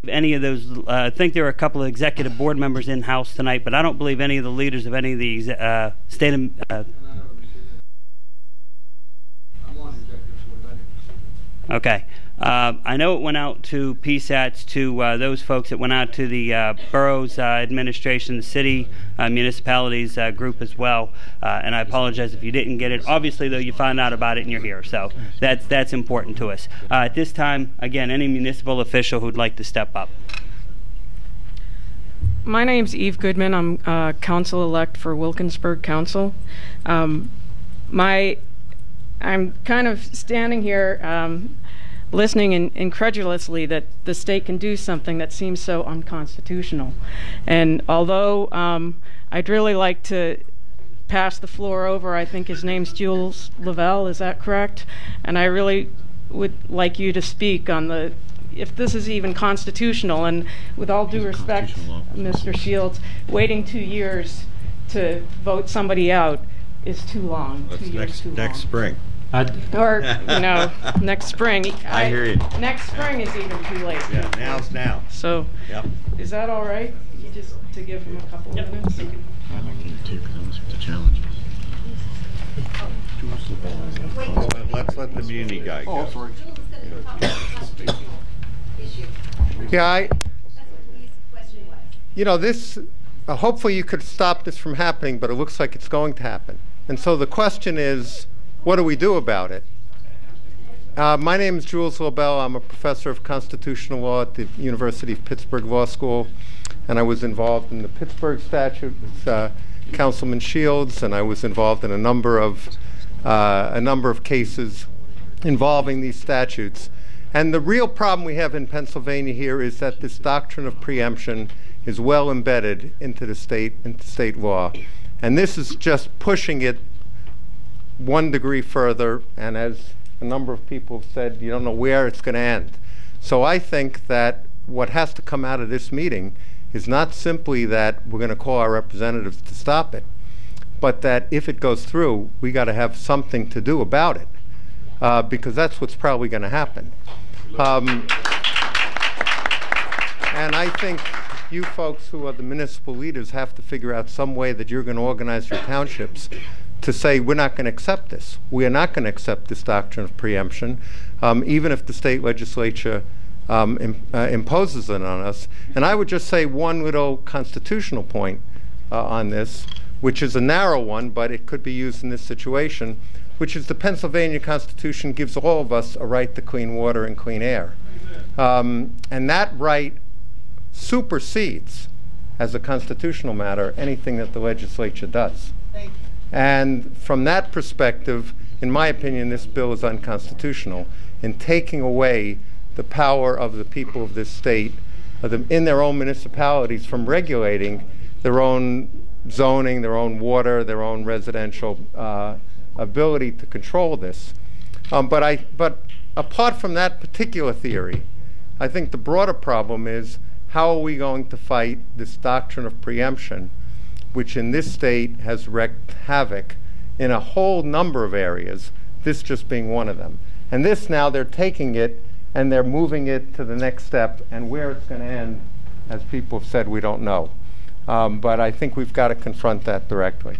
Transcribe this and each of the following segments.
Any of those, I think there are a couple of executive board members in-house tonight, but I don't believe any of the leaders of any of the state okay. I know it went out to PSATS, to those folks. It went out to the borough's administration, the city municipalities group as well. And I apologize if you didn't get it. Obviously, though, you found out about it and you're here, so that's important to us. At this time, again, any municipal official who'd like to step up. My name's Eve Goodman. I'm council-elect for Wilkinsburg Council. I'm kind of standing here listening incredulously that the state can do something that seems so unconstitutional. And although I'd really like to pass the floor over, I think his name's Jules Lavelle, is that correct? And I really would like you to speak on if this is even constitutional. And with all due respect, Mr. Shields, waiting 2 years to vote somebody out is too long. Next spring. Or, next spring. I hear you. Next spring is even too late. Yeah, now's now. So, yep. Is that all right? Just to give him a couple of minutes? I like him too, because I want to see what the challenge is. Let's let the muni guy go. Oh, sorry. Yeah, this, hopefully you could stop this from happening, but it looks like it's going to happen. And so the question is, what do we do about it? My name is Jules Lavelle. I'm a professor of constitutional law at the University of Pittsburgh Law School, and I was involved in the Pittsburgh statute with Councilman Shields, and I was involved in a number of cases involving these statutes. And the real problem we have in Pennsylvania here is that this doctrine of preemption is well embedded into state law, and this is just pushing it 1 degree further, and as a number of people have said, you don't know where it's going to end. So I think that what has to come out of this meeting is not simply that we're going to call our representatives to stop it, but that if it goes through, we got to have something to do about it, because that's what's probably going to happen. And I think you folks who are the municipal leaders have to figure out some way that you're going to organize your townships to say we're not going to accept this. We are not going to accept this doctrine of preemption, even if the state legislature imposes it on us. And I would just say one little constitutional point on this, which is a narrow one, but it could be used in this situation, which is the Pennsylvania Constitution gives all of us a right to clean water and clean air. And that right supersedes, as a constitutional matter, anything that the legislature does. And from that perspective, in my opinion, this bill is unconstitutional in taking away the power of the people of this state in their own municipalities from regulating their own zoning, their own water, their own residential ability to control this. But apart from that particular theory, I think the broader problem is how are we going to fight this doctrine of preemption, which in this state has wreaked havoc in a whole number of areas, this just being one of them. And this now, they're taking it and they're moving it to the next step, and where it's going to end, as people have said, we don't know. But I think we've got to confront that directly.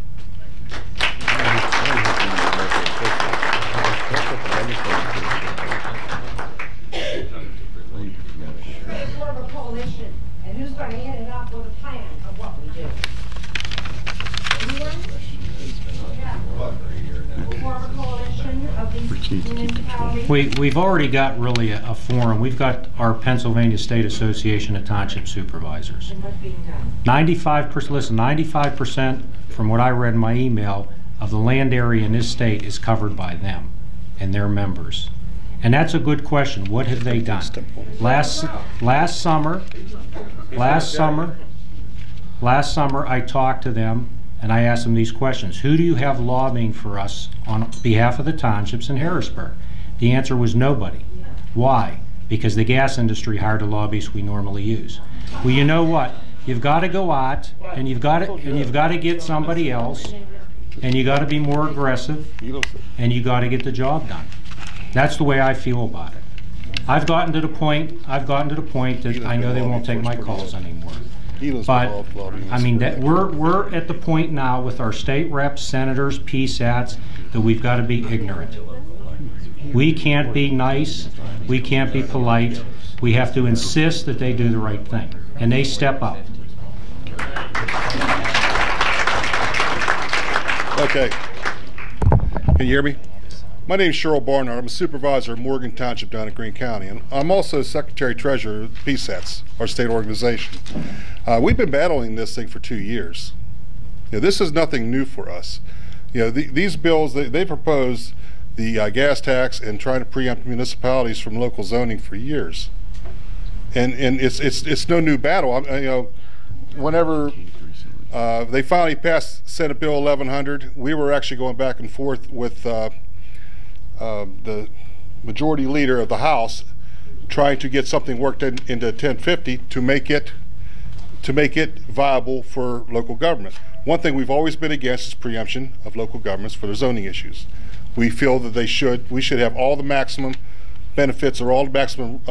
And who's going to end it up with a plan of what we do? We've already got really a forum. We've got our Pennsylvania State Association of Township Supervisors. 95%, listen, 95% from what I read in my email of the land area in this state is covered by them and their members. And that's a good question. What have they done? Last summer, I talked to them and I asked them these questions. Who do you have lobbying for us on behalf of the townships in Harrisburg? The answer was nobody. Why? Because the gas industry hired a lobbyist we normally use. Well, you know what? You've got to go out and you've got to get somebody else, and you got to be more aggressive, and you got to get the job done. That's the way I feel about it. I've gotten to the point that I know they won't take my calls anymore. But, I mean, that we're at the point now with our state reps, senators, PSATS, that we've got to be ignorant. We can't be nice. We can't be polite. We have to insist that they do the right thing. And they step up. Okay. Can you hear me? My name is Cheryl Barnard. I'm a supervisor of Morgan Township down in Greene County, and I'm also Secretary-Treasurer of PSATS, our state organization. We've been battling this thing for 2 years. This is nothing new for us. These bills, they propose the gas tax and trying to preempt municipalities from local zoning for years. And it's no new battle. Whenever they finally passed Senate Bill 1100, we were actually going back and forth with the majority leader of the House trying to get something worked into 1050 to make it viable for local government. One thing we've always been against is preemption of local governments for their zoning issues. We feel that we should have all the maximum benefits or all the maximum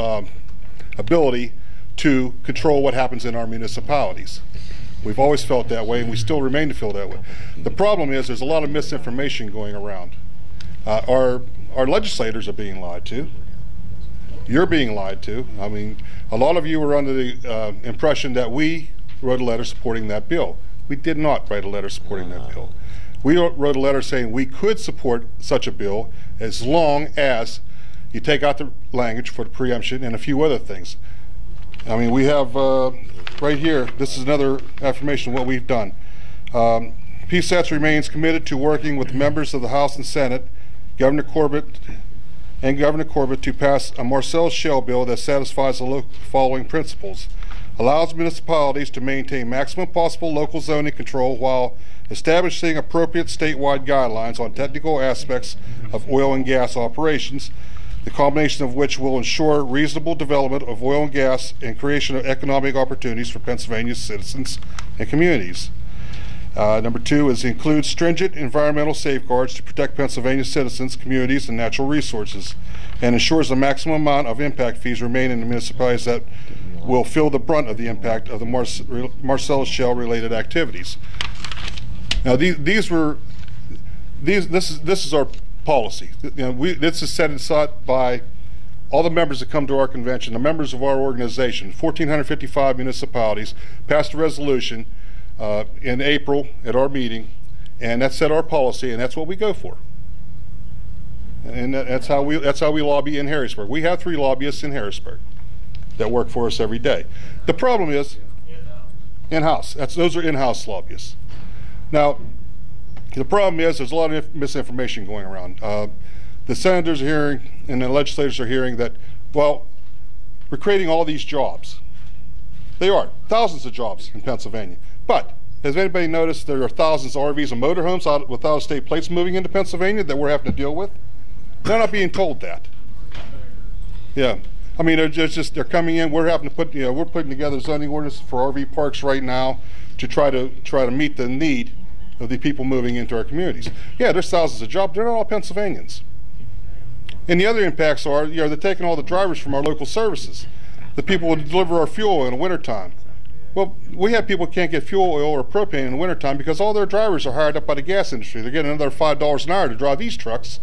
ability to control what happens in our municipalities. We've always felt that way, and we still remain to feel that way. The problem is there's a lot of misinformation going around. Our legislators are being lied to. You're being lied to. I mean, a lot of you were under the impression that we wrote a letter supporting that bill. We did not write a letter supporting that bill. We wrote a letter saying we could support such a bill as long as you take out the language for the preemption and a few other things. I mean, we have right here, this is another affirmation of what we've done. PSATS remains committed to working with members of the House and Senate, Governor Corbett to pass a Marcellus Shale bill that satisfies the following principles. Allows municipalities to maintain maximum possible local zoning control while establishing appropriate statewide guidelines on technical aspects of oil and gas operations, the combination of which will ensure reasonable development of oil and gas and creation of economic opportunities for Pennsylvania's citizens and communities. Number 2 is include stringent environmental safeguards to protect Pennsylvania citizens, communities, and natural resources, and ensures the maximum amount of impact fees remain in the municipalities that will feel the brunt of the impact of the Marcellus Shale related activities. Now, this is our policy. This is set aside by all the members that come to our convention, the members of our organization. 1,455 municipalities passed a resolution in April at our meeting, and that set our policy, and that's what we go for. And that's how we lobby in Harrisburg. We have 3 lobbyists in Harrisburg that work for us every day. The problem is in-house. Those are in-house lobbyists. Now, the problem is there's a lot of misinformation going around. The senators are hearing and the legislators are hearing that, well, we're creating all these jobs. They are. Thousands of jobs in Pennsylvania. But has anybody noticed there are thousands of RVs and motorhomes with out-of-state plates moving into Pennsylvania that we're having to deal with? They're not being told that. Yeah. I mean, they're coming in. We're having to we're putting together zoning ordinance for RV parks right now to try to meet the need of the people moving into our communities. Yeah, there's thousands of jobs. They're not all Pennsylvanians. And the other impacts are, they're taking all the drivers from our local services. The people who deliver our fuel in the wintertime. Well, we have people who can't get fuel oil or propane in the wintertime because all their drivers are hired up by the gas industry. They're getting another $5 an hour to drive these trucks.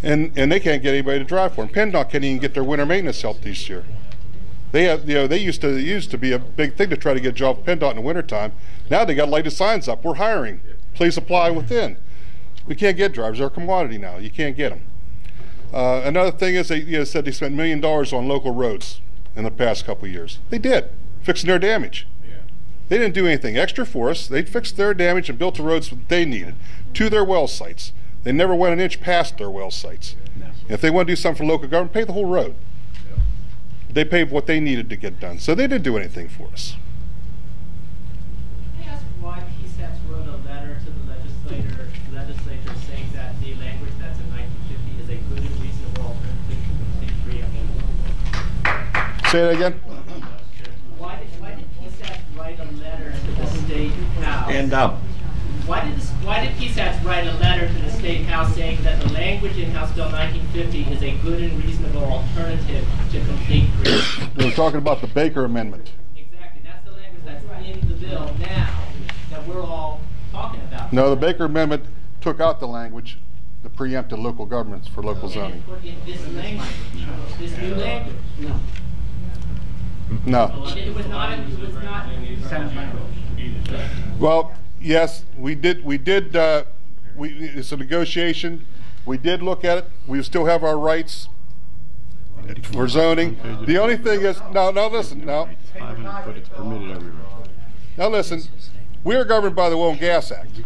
And they can't get anybody to drive for them. PennDOT can't even get their winter maintenance help this year. They have, they used to be a big thing to try to get a job with PennDOT in the wintertime. Now they got lighted signs up. We're hiring. Please apply within. We can't get drivers. They're a commodity now. You can't get them. Another thing is they said they spent $1 million on local roads in the past couple of years. They did, fixing their damage. They didn't do anything extra for us. They fixed their damage and built the roads that they needed to their well sites. They never went an inch past their well sites. If they want to do something for local government, pay the whole road. They paid what they needed to get done. So they didn't do anything for us. Can I ask why PSATS wrote a letter to the legislature saying that the language that's in 1950 is a good and reasonable alternative to complete preemption? Say that again? Why did PSATS write a letter to the state house? Stand up. Why did PSATS write a letter to the State House saying that the language in House Bill 1950 is a good and reasonable alternative to complete Greetree? They were talking about the Baker Amendment. Exactly. That's the language that's in the bill now that we're all talking about. No, the Baker Amendment took out the language, the preempted local governments for local zoning. Put in this language, this new language. No. It was not. Senate language. Well, yes, we did. It's a negotiation. We did look at it. We still have our rights for zoning. The only thing is, now listen, now. 500 foot, it's permitted everywhere. Now listen, we are governed by the Oil and Gas Act.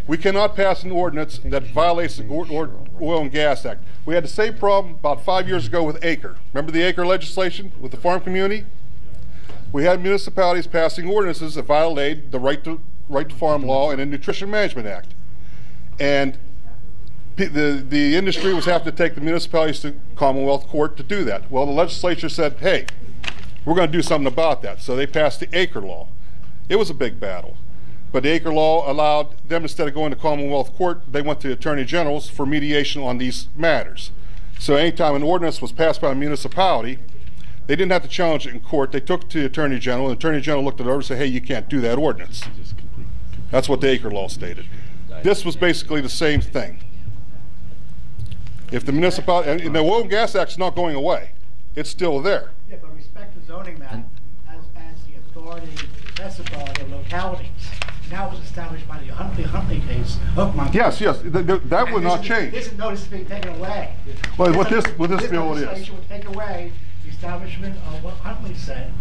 We cannot pass an ordinance that violates the Oil and Gas Act. We had the same problem about 5 years ago with acre. Remember the acre legislation with the farm community? We had municipalities passing ordinances that violated the right to farm law and the Nutrition Management Act. And the industry was having to take the municipalities to Commonwealth Court to do that. Well, the legislature said, hey, we're going to do something about that. So they passed the acre law. It was a big battle. But the acre law allowed them, instead of going to Commonwealth Court, they went to Attorney Generals for mediation on these matters. So anytime an ordinance was passed by a municipality, they didn't have to challenge it in court. They took it to the Attorney General, and the Attorney General looked it over and said, hey, you can't do that ordinance. That's what the acre law stated. This was basically the same thing. If the municipality, and the Oil and Gas Act is not going away. It's still there. Yeah, but respect the zoning map as the authority, best authority of localities. Now it was established by the Huntley case. Yes, that would not change. This notice is being taken away. Well, with this bill, it is. Legislation would take away the establishment of what Huntley said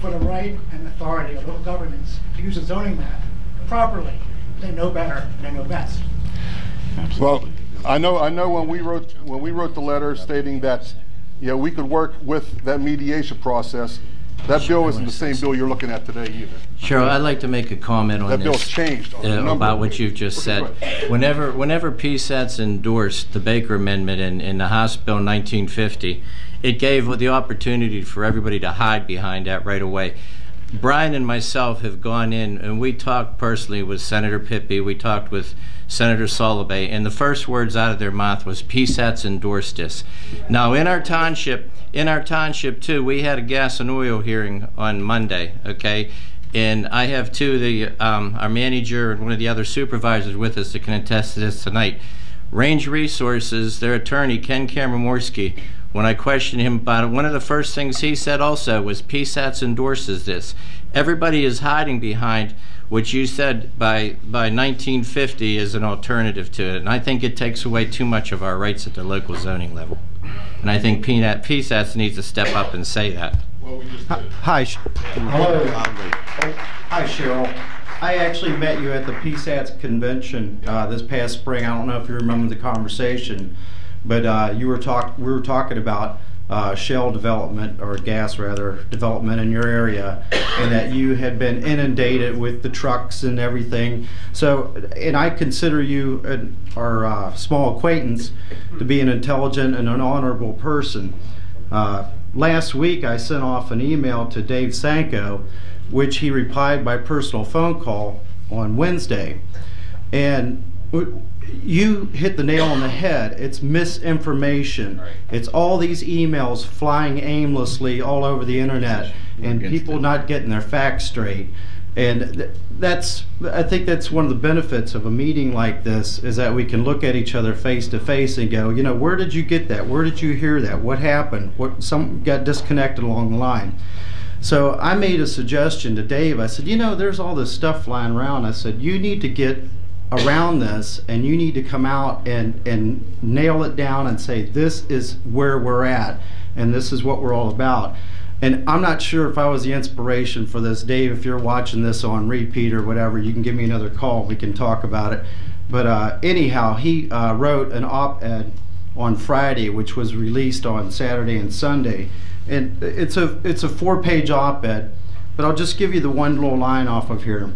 for the right and authority of local governments to use a zoning map properly. They know better. They know best. Well, I know when we wrote the letter stating that, we could work with that mediation process. That bill isn't the same bill you're looking at today either. Cheryl, I'd like to make a comment on that this. That bill's changed about what you've just said. Whenever PSATS endorsed the Baker Amendment in the House Bill 1950, it gave the opportunity for everybody to hide behind that right away. Brian and myself have gone in and we talked personally with Senator Pippy, we talked with Senator Solobay, and the first words out of their mouth was PSATS endorsed this. Now in our township too, we had a gas and oil hearing on Monday, okay? And I have our manager and one of the other supervisors with us that can attest to this tonight. Range Resources, their attorney, Ken Kamramorski, when I questioned him about it, one of the first things he said also was PSATS endorses this. Everybody is hiding behind what you said by 1950 as an alternative to it, and I think it takes away too much of our rights at the local zoning level. And I think PSATS needs to step up and say that. Well, we just did. Hi. Hello. Hi, Cheryl. I actually met you at the PSATS convention this past spring. I don't know if you remember the conversation, but we were talking about shale development, or gas rather, development in your area, and that you had been inundated with the trucks and everything. So, and I consider you our small acquaintance to be an intelligent and an honorable person. Last week I sent off an email to Dave Sanko, which he replied by personal phone call on Wednesday. And you hit the nail on the head. It's misinformation. Right. It's all these emails flying aimlessly all over the internet and people not getting their facts straight. And I think that's one of the benefits of a meeting like this, is that we can look at each other face to face and go, where did you get that? Where did you hear that? What happened? Some got disconnected along the line. So I made a suggestion to Dave. I said, there's all this stuff flying around. I said, you need to get around this, and you need to come out and nail it down and say, this is where we're at, and this is what we're all about. And I'm not sure if I was the inspiration for this. Dave, if you're watching this on repeat or whatever, you can give me another call. We can talk about it. But anyhow, he wrote an op-ed on Friday, which was released on Saturday and Sunday. And it's a 4-page op-ed, but I'll just give you the one little line off of here.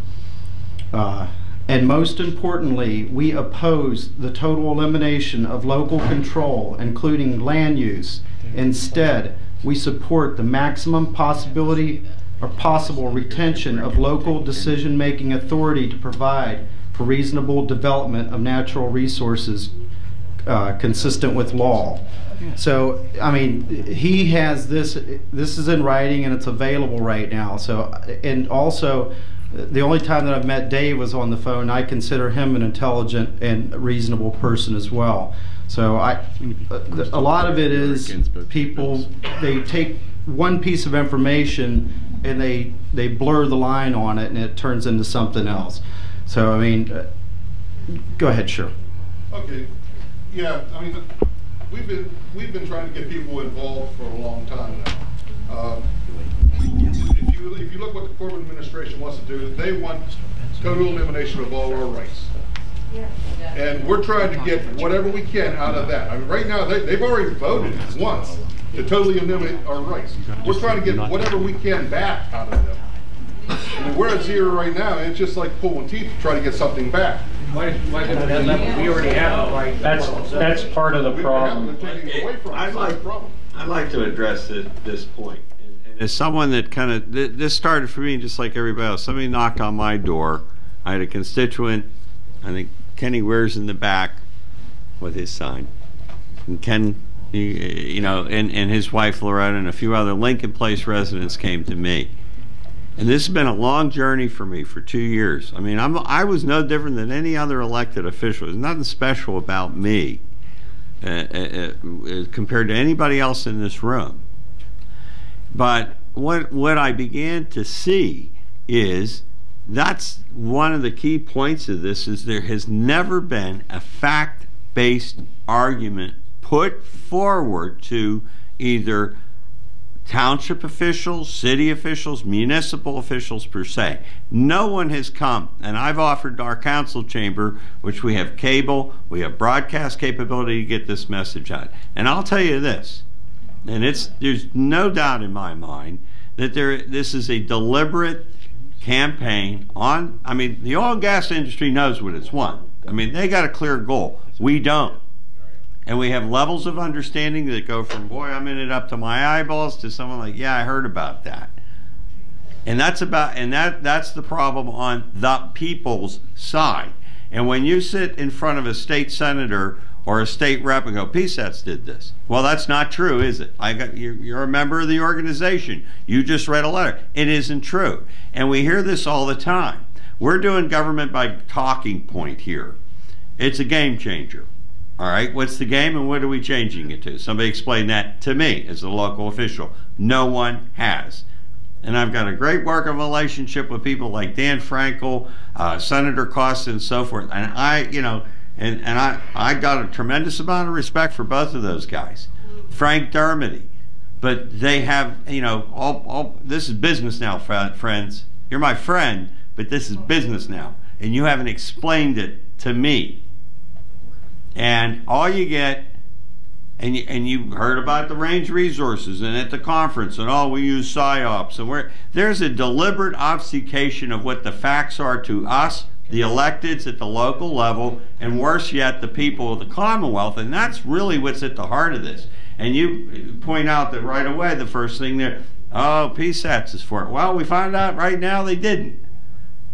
And most importantly, we oppose the total elimination of local control, including land use. Instead, we support the maximum possibility or possible retention of local decision-making authority to provide for reasonable development of natural resources consistent with law. So, I mean, he has this is in writing and it's available right now. So, and also, the only time that I've met Dave was on the phone. I consider him an intelligent and reasonable person as well. So a lot of it is people, they take one piece of information and they blur the line on it and it turns into something else. So, I mean, go ahead, sure. Okay, yeah, I mean, we've been trying to get people involved for a long time now. If you look what the corporate administration wants to do, they want total elimination of all our rights. And we're trying to get whatever we can out of that. I mean, right now, they've already voted once to totally eliminate our rights. We're trying to get whatever we can back out of them. I mean, we're at zero right now, and it's just like pulling teeth to try to get something back. Why go to that level? We already have it right. That's part of the problem. I'd like to address this point. As someone that kind of, this started for me just like everybody else. Somebody knocked on my door. I had a constituent, I think Kenny Ware's in the back with his sign. And Ken, you know, and his wife Loretta and a few other Lincoln Place residents came to me. And this has been a long journey for me for 2 years. I mean, I was no different than any other elected official. There's nothing special about me compared to anybody else in this room. But what I began to see is that's one of the key points of this is there has never been a fact-based argument put forward to either township officials, city officials, municipal officials per se. No one has come, and I've offered our council chamber, which we have cable, we have broadcast capability to get this message out. And I'll tell you this, and there's no doubt in my mind that this is a deliberate campaign on, I mean, the oil and gas industry knows what it's won. I mean, they got a clear goal. We don't. And we have levels of understanding that go from, boy, I'm in it up to my eyeballs, to someone like, yeah, I heard about that. And that's the problem on the people's side. And when you sit in front of a state senator or a state rep and go, PSATS did this. Well, that's not true, is it? You're a member of the organization. You just read a letter. It isn't true. And we hear this all the time. We're doing government by talking point here. It's a game changer. All right, what's the game and what are we changing it to? Somebody explain that to me as a local official. No one has. And I've got a great working relationship with people like Dan Frankel, Senator Costa, and so forth. And I got a tremendous amount of respect for both of those guys. Frank Dermody. But they have, you know, this is business now, friends. You're my friend, but this is business now. And you haven't explained it to me. And all you get, and you heard about the range resources and at the conference, and we use PSYOPs, and there's a deliberate obfuscation of what the facts are to us, the electeds at the local level, and worse yet, the people of the Commonwealth, and that's really what's at the heart of this. And you point out that right away, the first thing there, PSATS is for it. Well, we found out right now they didn't.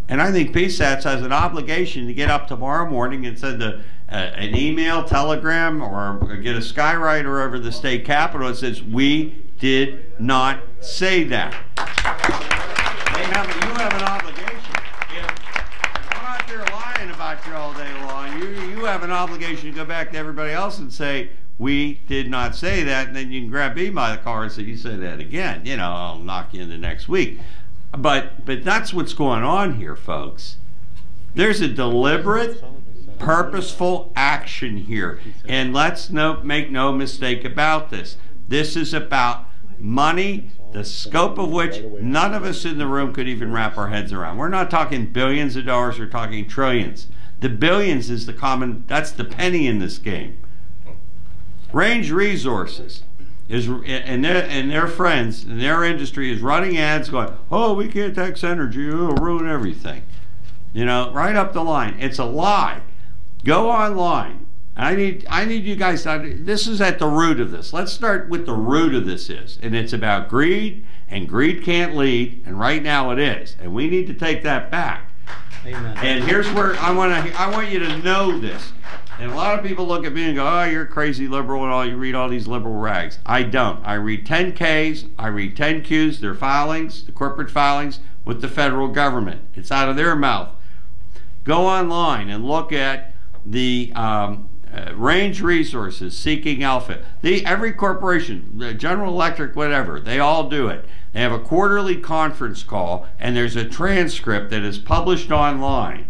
And I think PSATS has an obligation to get up tomorrow morning and send an email, telegram, or get a skywriter over the state capitol that says, we did not say that. You have an obligation. If I'm out there lying about you all day long, you have an obligation to go back to everybody else and say, we did not say that, and then you can grab me by the collar and say, you say that again. You know, I'll knock you into next week. But that's what's going on here, folks. There's a deliberate, purposeful action here. And let's make no mistake about this. This is about money, the scope of which none of us in the room could even wrap our heads around. We're not talking billions of dollars, we're talking trillions. The billions is that's the penny in this game. Range Resources and their friends and their industry is running ads going, oh, we can't tax energy, it'll ruin everything. You know, right up the line. It's a lie. Go online. I need you guys to, this is at the root of this. Let's start with the root of this is. And it's about greed, and greed can't lead, and right now it is. And we need to take that back. Amen. And here's where I want you to know this. And a lot of people look at me and go, oh, you're a crazy liberal and all, you read all these liberal rags. I don't. I read 10Ks, I read 10Qs, their filings, the corporate filings with the federal government. It's out of their mouth. Go online and look at the Range Resources, Seeking Alpha. Every corporation, General Electric, whatever, they all do it. They have a quarterly conference call, and there's a transcript that is published online.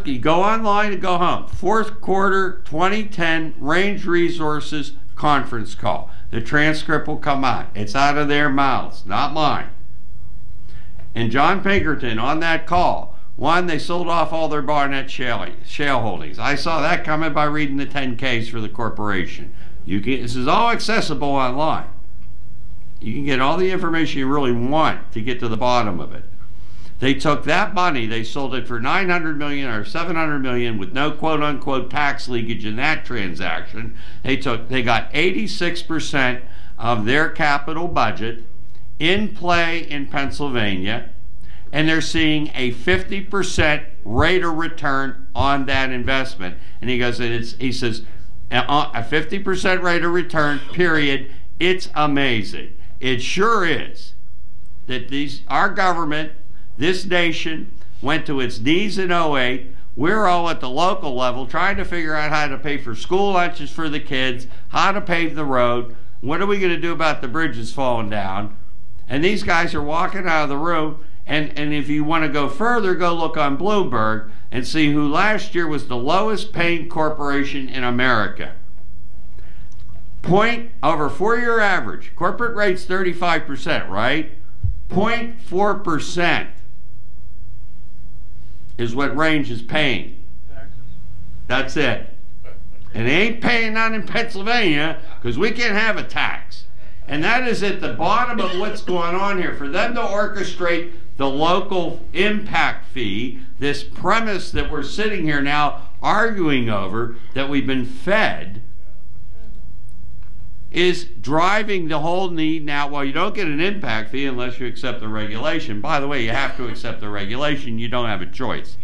You go online and go home. Fourth quarter 2010 Range Resources conference call. The transcript will come out. It's out of their mouths, not mine. And John Pinkerton on that call, one, they sold off all their Barnett Shale holdings. I saw that coming by reading the 10Ks for the corporation. This is all accessible online. You can get all the information you really want to get to the bottom of it. They took that money, they sold it for $900 million or $700 million with no quote-unquote tax leakage in that transaction. They got 86% of their capital budget in play in Pennsylvania, and they're seeing a 50% rate of return on that investment. And he goes, he says, a 50% rate of return, period. It's amazing. It sure is that our government, this nation, went to its knees in 2008. We're all at the local level trying to figure out how to pay for school lunches for the kids, how to pave the road. What are we going to do about the bridges falling down? And these guys are walking out of the room. And if you want to go further, go look on Bloomberg and see who last year was the lowest paying corporation in America. Over 4-year average, corporate rate's 35%, right? 0.4% is what Range is paying. That's it. And they ain't paying none in Pennsylvania because we can't have a tax. And that is at the bottom of what's going on here. For them to orchestrate the local impact fee, this premise that we're sitting here now arguing over, that we've been fed, is driving the whole need now. Well, you don't get an impact fee unless you accept the regulation. By the way, you have to accept the regulation. You don't have a choice.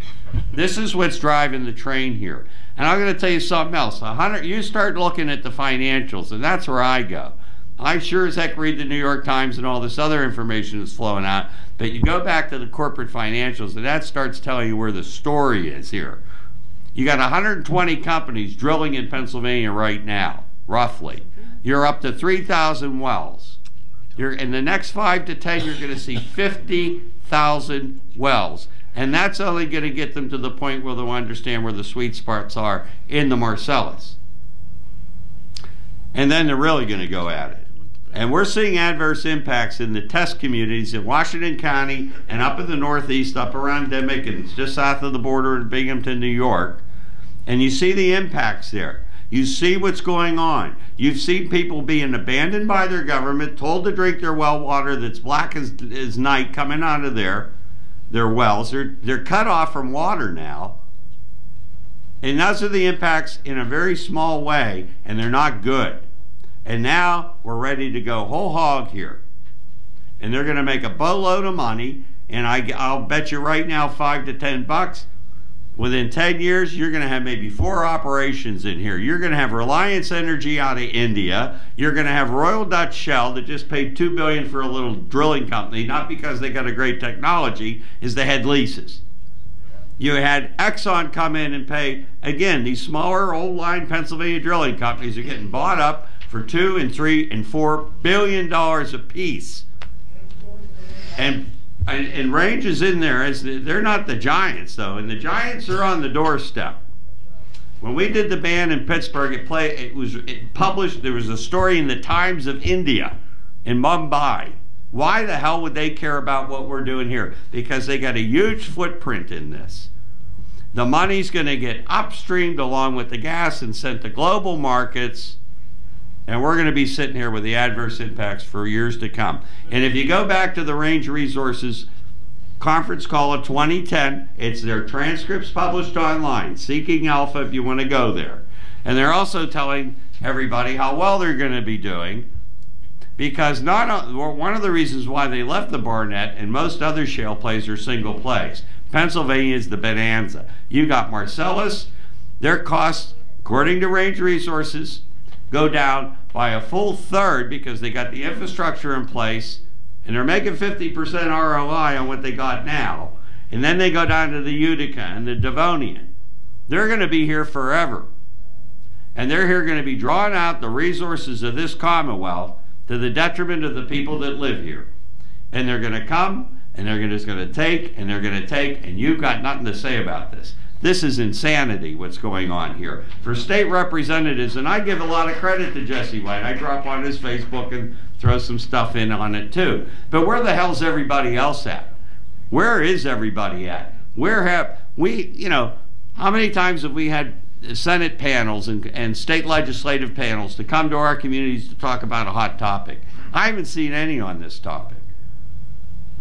This is what's driving the train here. And I'm going to tell you something else. You start looking at the financials, and that's where I go. I sure as heck read the New York Times and all this other information that's flowing out, but you go back to the corporate financials, and that starts telling you where the story is here. You got 120 companies drilling in Pennsylvania right now, roughly. You're up to 3,000 wells. In the next 5 to 10, you're going to see 50,000 wells. And that's only going to get them to the point where they'll understand where the sweet spots are in the Marcellus. And then they're really going to go at it. And we're seeing adverse impacts in the test communities in Washington County and up in the Northeast, up around Dimmock and just south of the border in Binghamton, New York. And you see the impacts there. You see what's going on. You've seen people being abandoned by their government, told to drink their well water that's black as night coming out of their wells. They're cut off from water now. And those are the impacts in a very small way, and they're not good. And now we're ready to go whole hog here. And they're going to make a boatload of money, and I'll bet you right now $5 to $10. Within 10 years, you're going to have maybe 4 operations in here. You're going to have Reliance Energy out of India. You're going to have Royal Dutch Shell that just paid $2 billion for a little drilling company, not because they got a great technology, is they had leases. You had Exxon come in and pay, again, these smaller old line Pennsylvania drilling companies are getting bought up for $2 and $3 and $4 billion a piece. And Range is in there. They're not the giants, though, and the giants are on the doorstep. When we did the ban in Pittsburgh, it published. There was a story in the Times of India in Mumbai. Why the hell would they care about what we're doing here? Because they got a huge footprint in this. The money's going to get upstreamed along with the gas and sent to global markets. And we're going to be sitting here with the adverse impacts for years to come. And if you go back to the Range Resources conference call of 2010, it's their transcripts published online, Seeking Alpha if you want to go there. And they're also telling everybody how well they're going to be doing. Because one of the reasons why they left the Barnett and most other shale plays are single plays. Pennsylvania is the bonanza. You got Marcellus, their costs, according to Range Resources, go down by a full third because they got the infrastructure in place and they're making 50% ROI on what they got now. And then they go down to the Utica and the Devonian. They're going to be here forever. And they're here going to be drawing out the resources of this Commonwealth to the detriment of the people that live here. And they're going to come, and they're just going to take, and they're going to take, and you've got nothing to say about this. This is insanity, what's going on here. For state representatives, and I give a lot of credit to Jesse White. I drop on his Facebook and throw some stuff in on it too. But where the hell's everybody else at? Where is everybody at? Where have we, you know, how many times have we had Senate panels and state legislative panels to come to our communities to talk about a hot topic? I haven't seen any on this topic.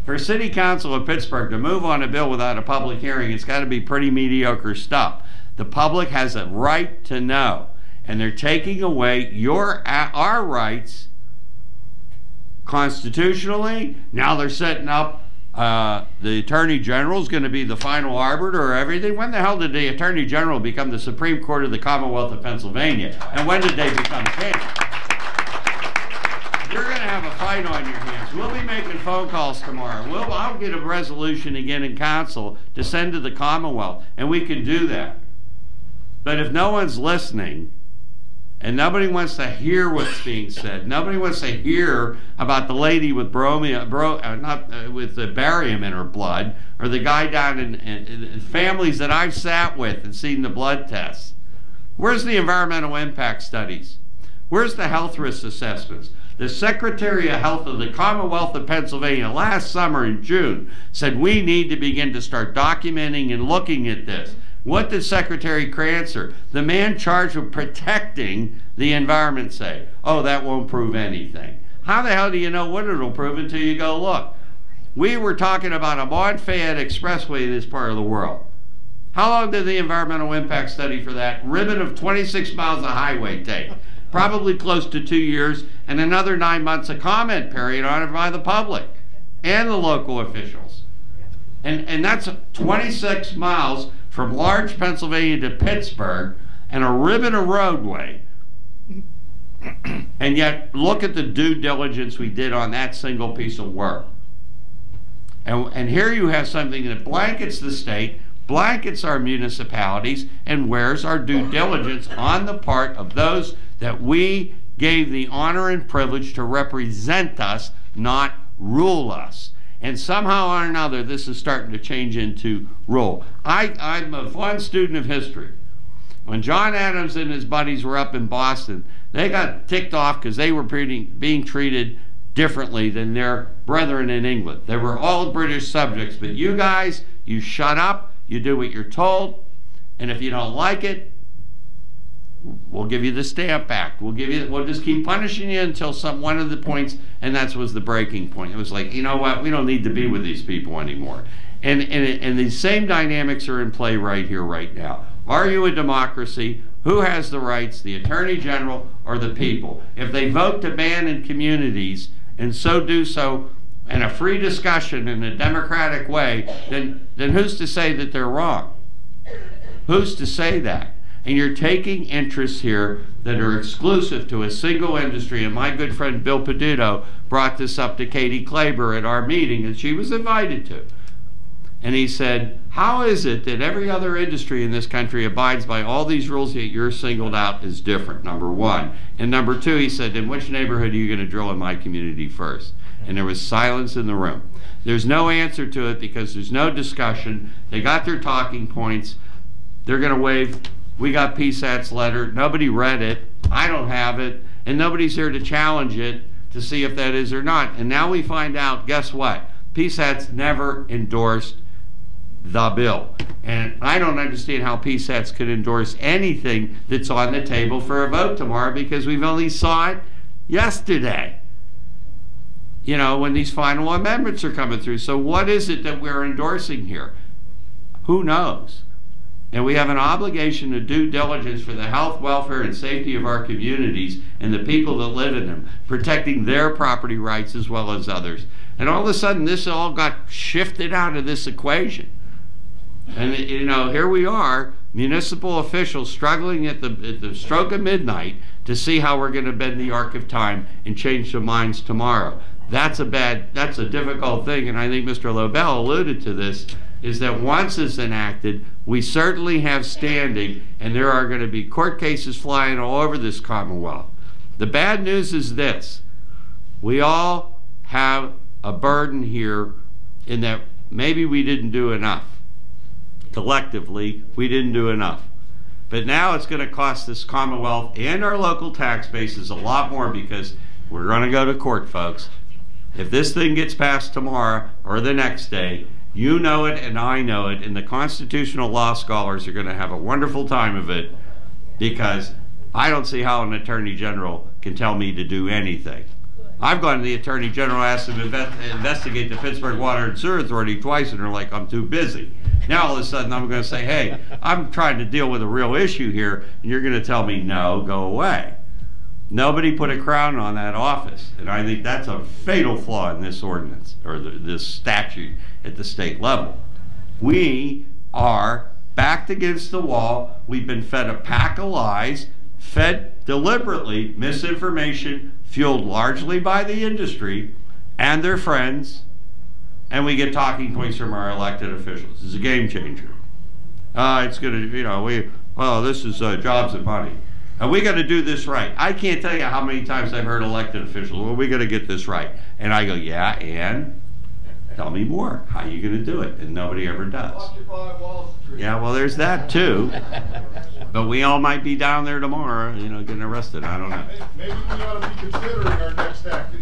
For City Council of Pittsburgh to move on a bill without a public hearing, it's got to be pretty mediocre stuff. The public has a right to know, and they're taking away our rights constitutionally. Now they're setting up the Attorney General is going to be the final arbiter of everything. When the hell did the Attorney General become the Supreme Court of the Commonwealth of Pennsylvania? And when did they become king? You're going to have a fight on your hands. We'll be making phone calls tomorrow. I'll get a resolution again in council to send to the Commonwealth, and we can do that. But if no one's listening, and nobody wants to hear what's being said, nobody wants to hear about the lady with with the barium in her blood, or the guy down in families that I've sat with and seen the blood tests. Where's the environmental impact studies? Where's the health risk assessments? The Secretary of Health of the Commonwealth of Pennsylvania last summer in June said we need to begin to start documenting and looking at this. What did Secretary Crancer, the man charged with protecting the environment, say? Oh, that won't prove anything. How the hell do you know what it'll prove until you go look? We were talking about a Mon-Fayette expressway in this part of the world. How long did the environmental impact study for that ribbon of 26 miles of highway take? Probably close to 2 years, and another 9 months of comment period on it by the public and the local officials. And that's 26 miles from large Pennsylvania to Pittsburgh, and a ribbon of roadway. And yet, look at the due diligence we did on that single piece of work. And here you have something that blankets the state, blankets our municipalities, and where's our due diligence on the part of those that we gave the honor and privilege to represent us, not rule us. And somehow or another, this is starting to change into rule. I'm a fond student of history. When John Adams and his buddies were up in Boston, they got ticked off because they were being treated differently than their brethren in England. They were all British subjects, but you guys, you shut up, you do what you're told, and if you don't like it, we'll give you the Stamp Act. We'll just keep punishing you until one of the points, and that was the breaking point. It was like, you know what, we don't need to be with these people anymore. And these same dynamics are in play right here, right now. Are you a democracy? Who has the rights, the Attorney General or the people? If they vote to ban in communities and so do so in a free discussion in a democratic way, then who's to say that they're wrong? Who's to say that? And you're taking interests here that are exclusive to a single industry. And my good friend Bill Peduto brought this up to Katie Klaber at our meeting, and she was invited to. And he said, how is it that every other industry in this country abides by all these rules, yet you're singled out as different, number one. And number two, he said, in which neighborhood are you going to drill in my community first? And there was silence in the room. There's no answer to it because there's no discussion. They got their talking points. They're going to wave. We got PSATS letter. Nobody read it. I don't have it. And nobody's here to challenge it to see if that is or not. And now we find out, guess what? PSATS never endorsed the bill. And I don't understand how PSATS could endorse anything that's on the table for a vote tomorrow because we've only saw it yesterday. You know, when these final amendments are coming through. So what is it that we're endorsing here? Who knows? And we have an obligation to due diligence for the health, welfare, and safety of our communities and the people that live in them, protecting their property rights as well as others. And all of a sudden, this all got shifted out of this equation. And, you know, here we are, municipal officials struggling at the stroke of midnight to see how we're going to bend the arc of time and change their minds tomorrow. That's a difficult thing, and I think Mr. Lobel alluded to this, is that once it's enacted, we certainly have standing, and there are going to be court cases flying all over this Commonwealth. The bad news is this: we all have a burden here in that maybe we didn't do enough. Collectively, we didn't do enough. But now it's going to cost this Commonwealth and our local tax bases a lot more, because we're going to go to court, folks. If this thing gets passed tomorrow or the next day, you know it and I know it, and the constitutional law scholars are going to have a wonderful time of it, because I don't see how an attorney general can tell me to do anything. I've gone to the attorney general, asked him to investigate the Pittsburgh Water and Sewer Authority twice, and they're like, I'm too busy. Now all of a sudden I'm going to say, hey, I'm trying to deal with a real issue here, and you're going to tell me, no, go away. Nobody put a crown on that office, and I think that's a fatal flaw in this ordinance, or this statute at the state level. We are backed against the wall. We've been fed a pack of lies, fed deliberately misinformation, fueled largely by the industry and their friends, and we get talking points from our elected officials. It's a game changer. It's going to, you know, this is jobs and money. And we got to do this right. I can't tell you how many times I've heard elected officials, well, we got to get this right. And I go, yeah, and tell me more. How are you going to do it? And nobody ever does. Yeah, well, there's that too. But we all might be down there tomorrow, you know, getting arrested. I don't know. Maybe we ought to be considering our next act.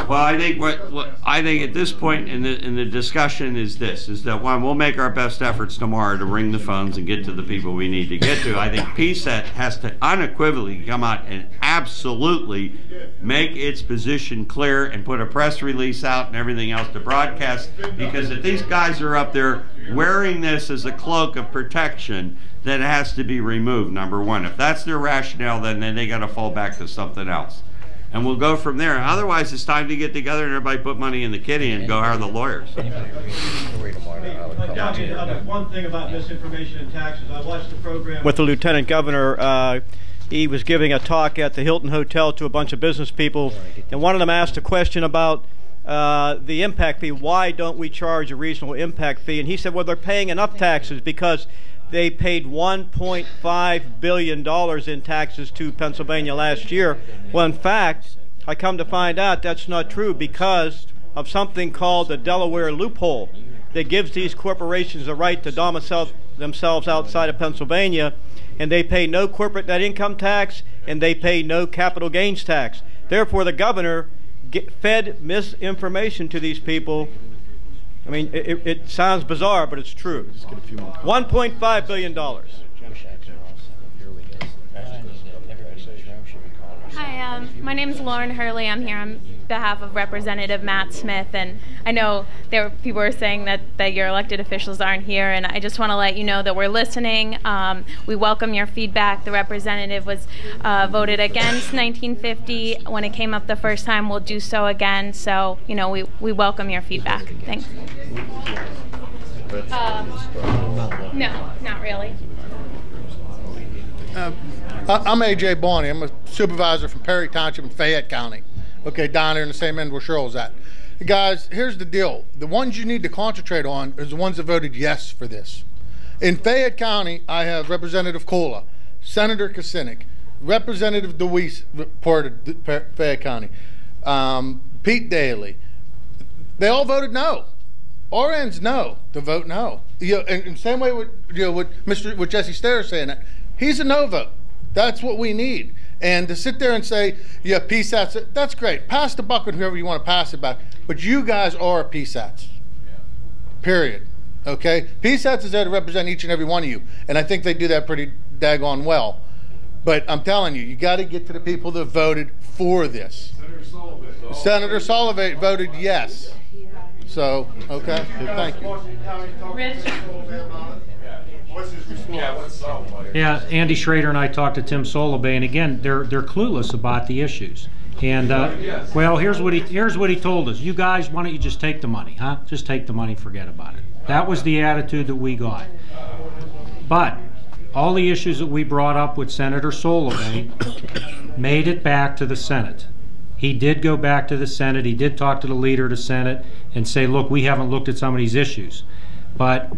Well, I think what I think at this point in the discussion is this: is that one, we'll make our best efforts tomorrow to wring the funds and get to the people we need to get to. I think PSAT has to unequivocally come out and absolutely make its position clear and put a press release out and everything else to broadcast. Because if these guys are up there wearing this as a cloak of protection, then it has to be removed, number one. If that's their rationale, then they got to fall back to something else. And we'll go from there. Otherwise, it's time to get together and everybody put money in the kitty and go hire the lawyers. One thing about misinformation and taxes, I watched the program with the Lieutenant Governor. He was giving a talk at the Hilton Hotel to a bunch of business people, and one of them asked a question about the impact fee. Why don't we charge a reasonable impact fee? And he said, well, they're paying enough taxes because they paid $1.5 billion in taxes to Pennsylvania last year. Well, in fact, I come to find out that's not true because of something called the Delaware loophole that gives these corporations the right to domicile themselves outside of Pennsylvania, and they pay no corporate net income tax and they pay no capital gains tax. Therefore, the governor fed misinformation to these people. I mean, it sounds bizarre, but it's true. $1.5 billion. Hi, my name is Lauren Hurley. I'm here on behalf of Representative Matt Smith, and I know people are saying that your elected officials aren't here, and I just want to let you know that we're listening. We welcome your feedback. The representative was voted against 1950 when it came up the first time. We'll do so again, so you know we welcome your feedback. Thanks. No, not really. I'm A.J. Barney. I'm a supervisor from Perry Township in Fayette County. Okay, down there in the same end where Cheryl's at. Guys, here's the deal. The ones you need to concentrate on is the ones that voted yes for this. In Fayette County, I have Representative Cola, Senator Kucinich, Representative DeWeese, part of Fayette County, Pete Daly. They all voted no. RN's no to vote no. You know, and same way with with Jesse Stair saying that. He's a no vote. That's what we need. And to sit there and say, yeah, PSATS, that's great. Pass the buck with whoever you want to pass it back. But you guys are PSATS. Period. Okay? PSATS is there to represent each and every one of you. And I think they do that pretty daggone well. But I'm telling you, you got to get to the people that voted for this. Senator Sullivan voted yes. So, okay, thank you. Rich? What's his response? Yeah, what's Yeah, Andy Schrader and I talked to Tim Solobay, and again, they're clueless about the issues. And well, here's what he told us. You guys, why don't you just take the money, huh? Just take the money, forget about it. That was the attitude that we got. But all the issues that we brought up with Senator Solobay made it back to the Senate. He did go back to the Senate. He did talk to the leader of the Senate and say, look, we haven't looked at some of these issues. But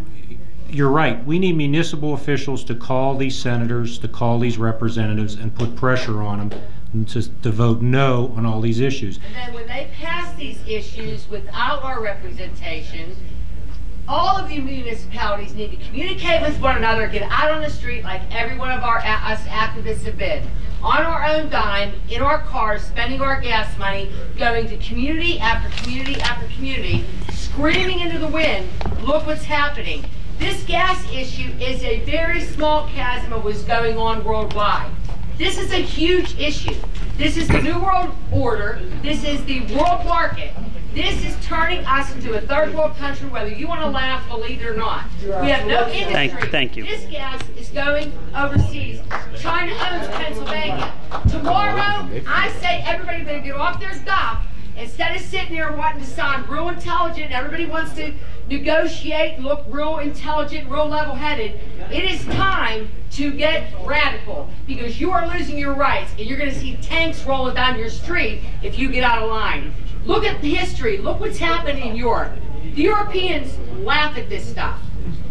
you're right. We need municipal officials to call these senators, to call these representatives, and put pressure on them to vote no on all these issues. And then when they pass these issues without our representation, all of you municipalities need to communicate with one another, get out on the street like every one of us activists have been. On our own dime, in our cars, spending our gas money, going to community after community after community, screaming into the wind, look what's happening. This gas issue is a very small chasm of what's going on worldwide. This is a huge issue. This is the New World Order. This is the world market. This is turning us into a third world country, whether you want to laugh, believe it or not. We have no industry. Thank you. This gas is going overseas. China owns Pennsylvania. Tomorrow, I say everybody better get off their duff. Instead of sitting there wanting to sound real intelligent, everybody wants to negotiate and look real intelligent, real level-headed. It is time to get radical, because you are losing your rights, and you're going to see tanks rolling down your street if you get out of line. Look at the history. Look what's happened in Europe. The Europeans laugh at this stuff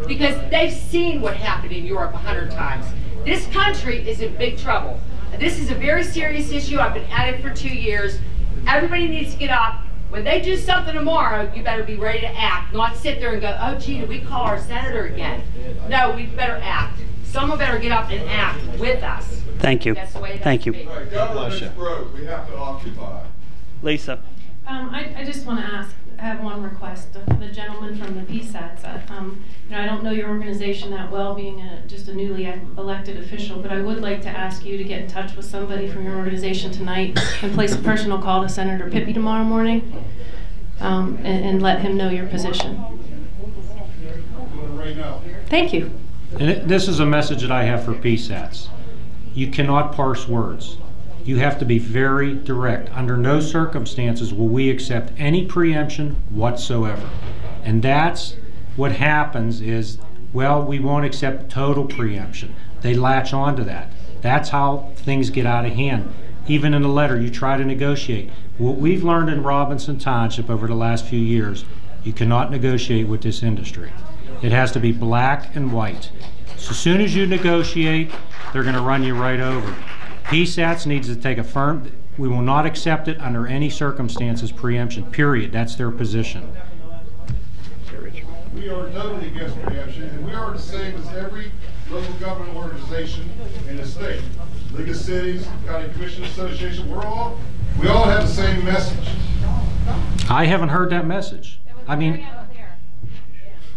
because they've seen what happened in Europe 100 times. This country is in big trouble. This is a very serious issue. I've been at it for 2 years. Everybody needs to get up. When they do something tomorrow, you better be ready to act, not sit there and go, oh, gee, did we call our senator again? No, we better act. Someone better get up and act with us. Thank you. That's the way it Thank has you. to be. Government's broke. We have to occupy. Lisa. I just want to have one request. The gentleman from the PSATS. I don't know your organization that well, being just a newly elected official, but I would like to ask you to get in touch with somebody from your organization tonight and place a personal call to Senator Pippy tomorrow morning and let him know your position. Thank you. And this is a message that I have for PSATS. You cannot parse words. You have to be very direct. Under no circumstances will we accept any preemption whatsoever. And that's what happens is, well, we won't accept total preemption. They latch on to that. That's how things get out of hand. Even in a letter, you try to negotiate. What we've learned in Robinson Township over the last few years, you cannot negotiate with this industry. It has to be black and white. So as soon as you negotiate, they're going to run you right over. PSATS needs to take a firm, we will not accept it under any circumstances, preemption, period. That's their position. We are totally against preemption, and we are the same as every local government organization in the state. League of Cities, County Commission Association, we all have the same message. I haven't heard that message.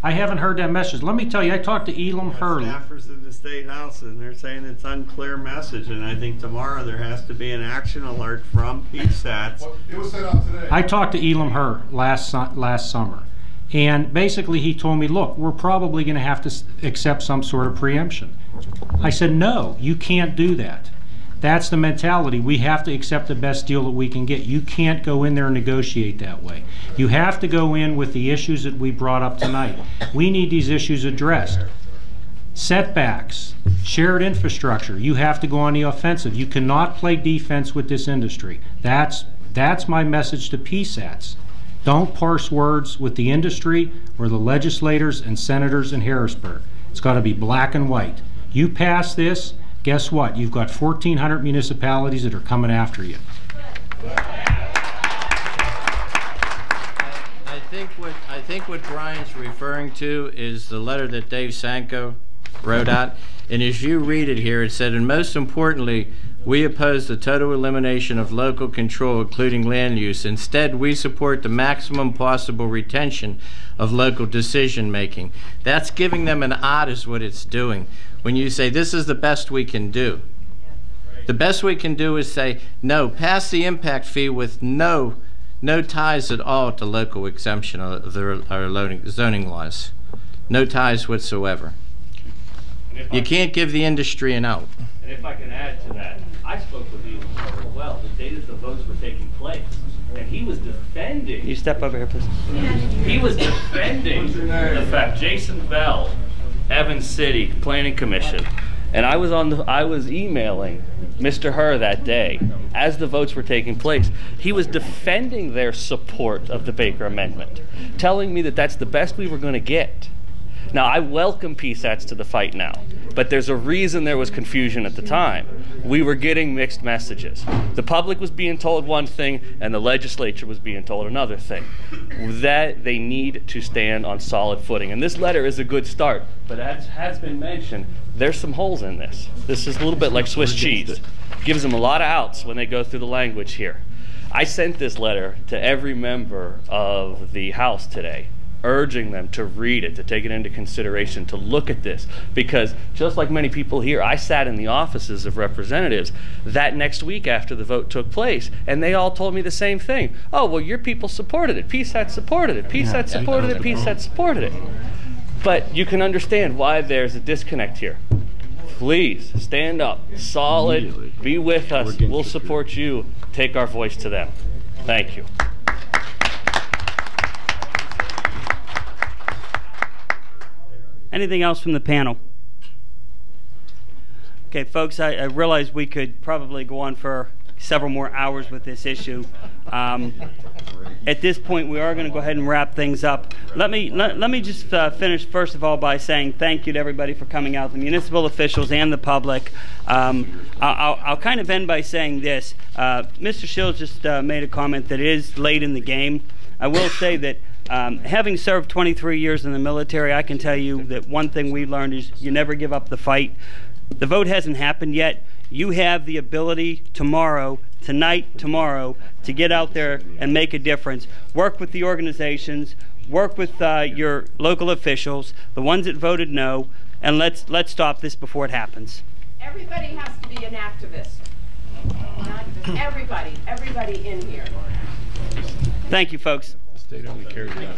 I haven't heard that message. Let me tell you, I talked to Elam Hurley. Staffers in the State House, and they're saying it's unclear message, and I think tomorrow there has to be an action alert from PSATS. It was sent out today. I talked to Elam Hurley last summer, and basically he told me, look, we're probably going to have to accept some sort of preemption. I said, no, you can't do that. That's the mentality. We have to accept the best deal that we can get. You can't go in there and negotiate that way. You have to go in with the issues that we brought up tonight. We need these issues addressed. Setbacks, shared infrastructure. You have to go on the offensive. You cannot play defense with this industry. That's my message to PSATS. Don't parse words with the industry or the legislators and senators in Harrisburg. It's got to be black and white. You pass this, guess what? You've got 1,400 municipalities that are coming after you. I think what Brian's referring to is the letter that Dave Sanko wrote out. And if you read it here, it said, and most importantly, we oppose the total elimination of local control, including land use. Instead, we support the maximum possible retention of local decision making. That's giving them an odd is what it's doing. When you say this is the best we can do. The best we can do is say, no, pass the impact fee with no ties at all to local exemption or zoning laws. No ties whatsoever. You can't give the industry an out. And if I can add to that, I spoke with Ian well the day that the votes were taking place, and he was defending. You step over here, please. He was defending the fact Jason Bell, Evans City Planning Commission, and I was emailing Mr. Herr that day as the votes were taking place. He was defending their support of the Baker Amendment, telling me that that's the best we were going to get. Now, I welcome PSATS to the fight now, but there's a reason there was confusion at the time. We were getting mixed messages. The public was being told one thing, and the legislature was being told another thing. That they need to stand on solid footing. And this letter is a good start, but as has been mentioned, there's some holes in this. This is a little bit like Swiss cheese. Gives them a lot of outs when they go through the language here. I sent this letter to every member of the House today, urging them to read it, to take it into consideration, to look at this, because just like many people here, I sat in the offices of representatives that next week after the vote took place, and they all told me the same thing. Oh, well, your people supported it. PSATS supported it. PSATS supported it. PSATS supported it. But you can understand why there's a disconnect here. Please stand up, solid, be with us. We'll support you. Take our voice to them. Thank you. Anything else from the panel? Okay, folks, I realize we could probably go on for several more hours with this issue. At this point, we are going to go ahead and wrap things up. Let me just finish, first of all, by saying thank you to everybody for coming out, the municipal officials and the public. I'll kind of end by saying this. Mr. Shields just made a comment that it is late in the game. I will say that having served 23 years in the military, I can tell you that one thing we learned is you never give up the fight. The vote hasn't happened yet. You have the ability tomorrow, to get out there and make a difference. Work with the organizations, work with your local officials, the ones that voted no, and let's stop this before it happens. Everybody has to be an activist. Everybody in here. Thank you, folks. State only cares about